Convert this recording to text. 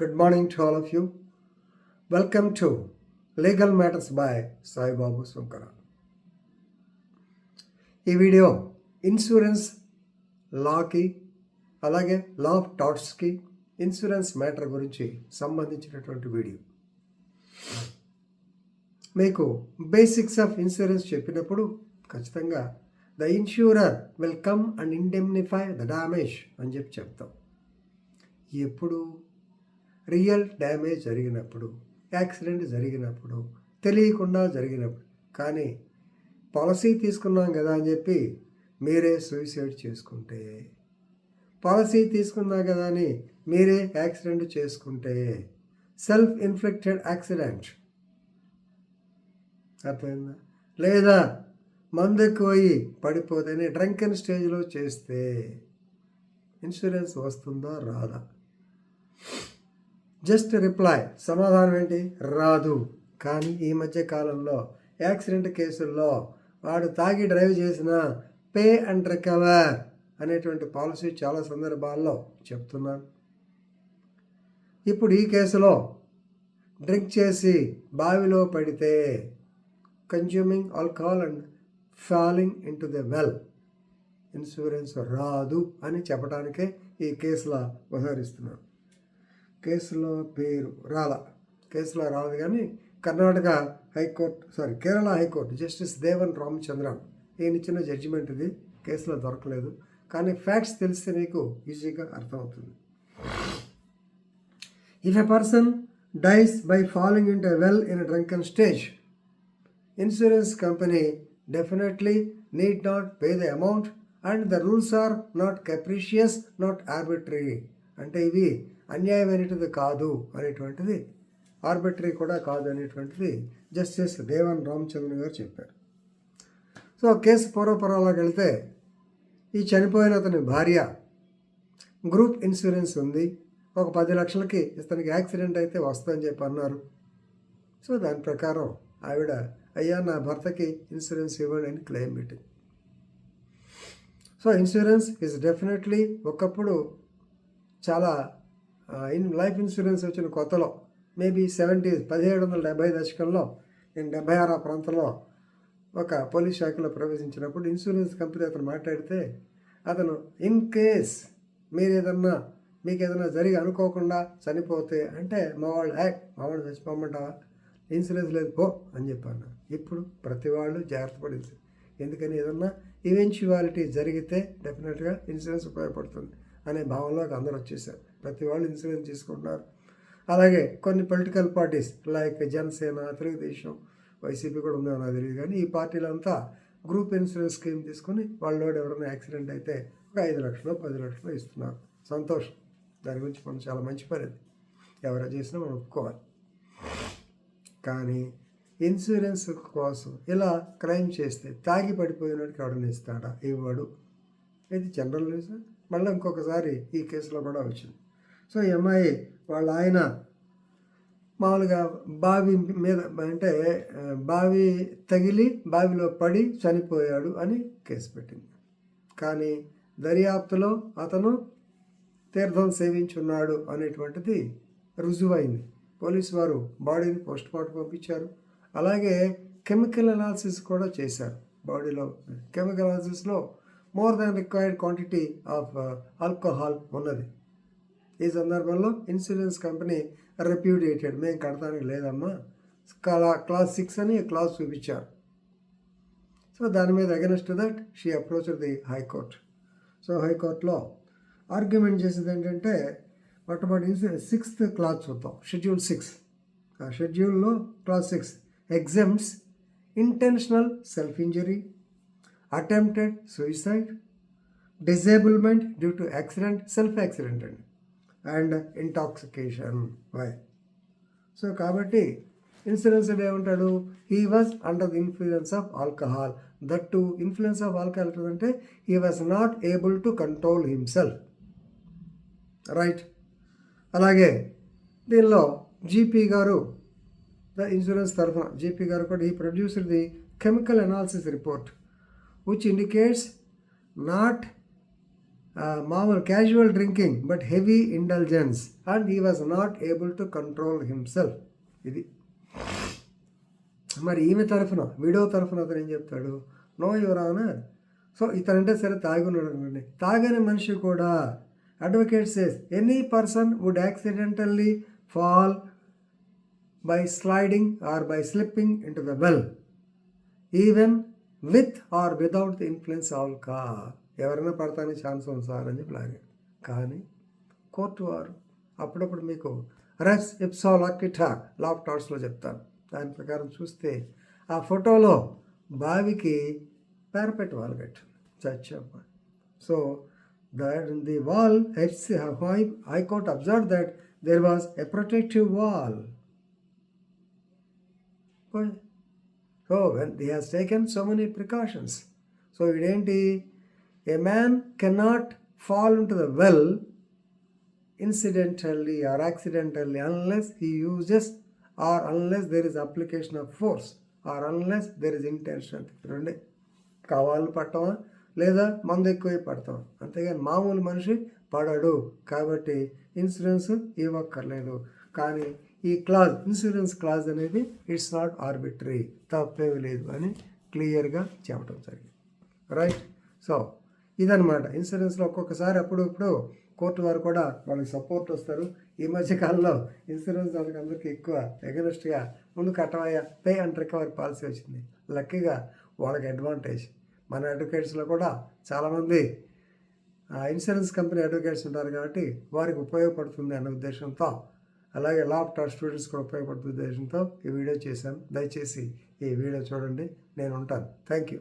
Good morning to all of you. Welcome to Legal Matters by Sai Babu Sunkara. ఈ video insurance లాకి అలాగే law of టాట్స్కి insurance matter గురించి సంబంధించినటువంటి వీడియో. మీకు బేసిక్స్ ఆఫ్ ఇన్సూరెన్స్ చెప్పినప్పుడు ఖచ్చితంగా the insurer will come and indemnify the damage అని చెప్తాం. ఎప్పుడు రియల్ డ్యామేజ్ జరిగినప్పుడు, యాక్సిడెంట్ జరిగినప్పుడు, తెలియకుండా జరిగినప్పుడు. కానీ పాలసీ తీసుకున్నాం కదా అని చెప్పి మీరే సూసైడ్ చేసుకుంటే, పాలసీ తీసుకున్నా కదా అని మీరే యాక్సిడెంట్ చేసుకుంటే, సెల్ఫ్ ఇన్ఫ్లిక్టెడ్ యాక్సిడెంట్, అర్థమైందా? లేదా మందు ఎక్కువయ్యి పడిపోతేనే డ్రంకెన్ స్టేజ్లో చేస్తే ఇన్సూరెన్స్ వస్తుందా రాదా? జస్ట్ రిప్లై, సమాధానం ఏంటి? రాదు. కానీ ఈ మధ్య కాలంలో యాక్సిడెంట్ కేసుల్లో వాడు తాగి డ్రైవ్ చేసిన పే అండ్ రికవర్ అనేటువంటి పాలసీ చాలా సందర్భాల్లో చెప్తున్నాను. ఇప్పుడు ఈ కేసులో డ్రింక్ చేసి బావిలో పడితే, consuming alcohol and falling in to the well, insurance రాదు అని చెప్పడానికే ఈ కేసులో ఉదాహరిస్తున్నాను. కేసులో పేరు కేసులో రాదు కానీ కేరళ హైకోర్టు జస్టిస్ దేవన్ రామచంద్రన్ ఈయన ఇచ్చిన జడ్జిమెంట్ ఇది. కేసులో దొరకలేదు కానీ ఫ్యాక్ట్స్ తెలిస్తే మీకు ఈజీగా అర్థమవుతుంది. If a person dies by falling in to a well in a drunken stage, insurance company definitely need not pay the amount and the rules are not capricious, not arbitrary. అంటే ఇవి అన్యాయమైనది కాదు అనేటువంటిది, arbitrary కూడా కాదు అనేటువంటిది justice Devan Ramachandran గారు చెప్పారు. So case పూర్వపరాలకు వెళ్తే, ఈ చనిపోయిన అతని భార్య గ్రూప్ ఇన్సూరెన్స్ ఉంది, ఒక 10 లక్షలకి ఇతనికి యాక్సిడెంట్ అయితే వస్తుందని చెప్పి అన్నారు. సో దాని ప్రకారం ఆవిడ, అయ్యా నా భర్తకి ఇన్సూరెన్స్ ఇవ్వండి అని క్లెయిమ్ పెట్టింది. సో ఇన్సూరెన్స్ ఈజ్ డెఫినెట్లీ ఒకప్పుడు చాలా లైఫ్ ఇన్సూరెన్స్ వచ్చిన కొత్తలో మేబీ 1770 దశకంలో, నేను 76 ప్రాంతంలో ఒక పోలీస్ శాఖలో ప్రవేశించినప్పుడు ఇన్సూరెన్స్ కంపెనీ అతను మాట్లాడితే, అతను ఇన్ కేస్ మీకు ఏదైనా జరిగి అనుకోకుండా చనిపోతే అంటే మా వాళ్ళు చచ్చిపోమంటావా, ఇన్సూరెన్స్ లేదు పో అని చెప్పాను. ఇప్పుడు ప్రతి వాళ్ళు జాగ్రత్త పడింది. ఎందుకని ఏదన్నా ఈవెన్చువాలిటీ జరిగితే డెఫినెట్గా ఇన్సూరెన్స్ ఉపయోగపడుతుంది అనే భావనలోకి అందరూ వచ్చేసారు. ప్రతి వాళ్ళు ఇన్సూరెన్స్ తీసుకుంటున్నారు. అలాగే కొన్ని political parties like Janasena, Telugu Desam, YCP కూడా ఉందో నాకు తెలియదు కానీ ఈ పార్టీలంతా గ్రూప్ ఇన్సూరెన్స్ స్కీమ్ తీసుకుని వాళ్ళలో ఎవరైనా యాక్సిడెంట్ అయితే ఒక 5 లక్షలు 10 లక్షలు ఇస్తున్నారు. సంతోషం, దాని గురించి మనం చాలా మంచి పని అది, ఎవరు చేసినా మనం ఒప్పుకోవాలి. కానీ ఇన్సూరెన్స్ కోసం ఇలా క్లెయిమ్ చేస్తే తాగి పడిపోయినట్టు ఎవడన్నా ఇస్తాడా? ఇవ్వడు. ఇది జనరల్ న్యూస్. మళ్ళీ ఇంకొకసారి ఈ కేసులో కూడా వచ్చింది. సో ఈ అమ్మాయి వాళ్ళ ఆయన మామూలుగా బావి మీద అంటే బావి తగిలి బావిలో పడి చనిపోయాడు అని కేసు పెట్టింది. కానీ దర్యాప్తులో అతను తీర్థం సేవించున్నాడు అనేటువంటిది రుజువైంది. పోలీసు వారు బాడీని పోస్ట్మార్టం పంపించారు. అలాగే కెమికల్ అనాలిసిస్ కూడా చేశారు. బాడీలో కెమికల్ అనాలిసిస్లో more than required quantity of alcohol ఉన్నది. ఈ సందర్భంలో ఇన్సూరెన్స్ కంపెనీ రెప్యూడియేటెడ్, మేము కడతానికి లేదమ్మా, క్లాస్ 6 అని క్లాస్ చూపించారు. సో దాని మీద against that she approached the high court. So హైకోర్టులో ఆర్గ్యుమెంట్ చేసేది ఏంటంటే, మొట్టమొదటి 6th క్లాస్ చూద్దాం, షెడ్యూల్ 6. ఆ షెడ్యూల్లో class 6 exams intentional self injury, attempted suicide, disablement due to accident, self accident and intoxication. Why? So కాబట్టి ఇన్సూరెన్స్ ఏమంటాడు, he was under the influence of alcohol. That to influence of alcohol అంటే he was not able to control himself. Right. అలాగే దీనిలో GP గారు, the insurance తరఫున GP గారు కూడా ఈ produced the chemical analysis report which indicates not మామూలు casual drinking but heavy intelligence and he was not able to control himself. ఇది మరి ఈమె తరఫున వీడియో తరఫున అతను ఏం చెప్తాడు, నో యువర్ ఆనర్. సో ఇతనంటే సరే తాగి ఉన్నాడు అనుకోండి, తాగని మనిషి కూడా advocate says any person would accidentally fall by sliding or by slipping in to the well even with or without the influence of alcohol. ఎవరైనా పడతానికి ఛాన్స్ ఉంది సార్ అని చెప్పి లాగాడు. కానీ కోర్టు వారు అప్పుడప్పుడు మీకు రెస్ ఇప్సా లాక్విటా లా ఆఫ్ టార్ట్స్లో చెప్తాను, దాని ప్రకారం చూస్తే ఆ ఫోటోలో బావికి పారపెట్ వాల్ కట్టింది చచ్చమ్మ. So the wall, High Court observed that there was a protective wall. So when he has taken so many precautions. So a man cannot fall into the well incidentally or accidentally unless he uses or unless there is application of force or unless there is intention. కావాలి పట్టమా లేదా మందు ఎక్కువ పడతాం, అంతేగాని మామూలు మనిషి పడడు. కాబట్టి insurance ఇవ్వక్కర్లేదు. కానీ ఈ క్లాజ్, ఇన్సూరెన్స్ క్లాజ్ అనేది ఇట్స్ నాట్ ఆర్బిటరీ, తప్పేవి లేదు అని క్లియర్గా చెప్పడం జరిగింది. రైట్. సో ఇదనమాట ఇన్సూరెన్స్లో. ఒక్కొక్కసారి అప్పుడు ఇప్పుడు కోర్టు వారు కూడా వాళ్ళకి సపోర్ట్ వస్తారు. ఈ మధ్యకాలంలో ఇన్సూరెన్స్ వాళ్ళకి అందరికీ ఎక్కువ ఎగనెస్ట్గా ముందు కట్టవయ్యా పే అండ్ రికవరీ పాలసీ వచ్చింది. లక్కీగా వాళ్ళకి అడ్వాంటేజ్. మన అడ్వకేట్స్లో కూడా చాలామంది ఇన్సూరెన్స్ కంపెనీ అడ్వకేట్స్ ఉంటారు కాబట్టి వారికి ఉపయోగపడుతుంది అన్న ఉద్దేశంతో, అలాగే లా ఆఫ్ టార్ట్స్ స్టూడెంట్స్ కూడా ఉపయోగపడుతున్న ఉద్దేశంతో ఈ వీడియో చేశాను. దయచేసి ఈ వీడియో చూడండి. నేను ఉంటాను. Thank you.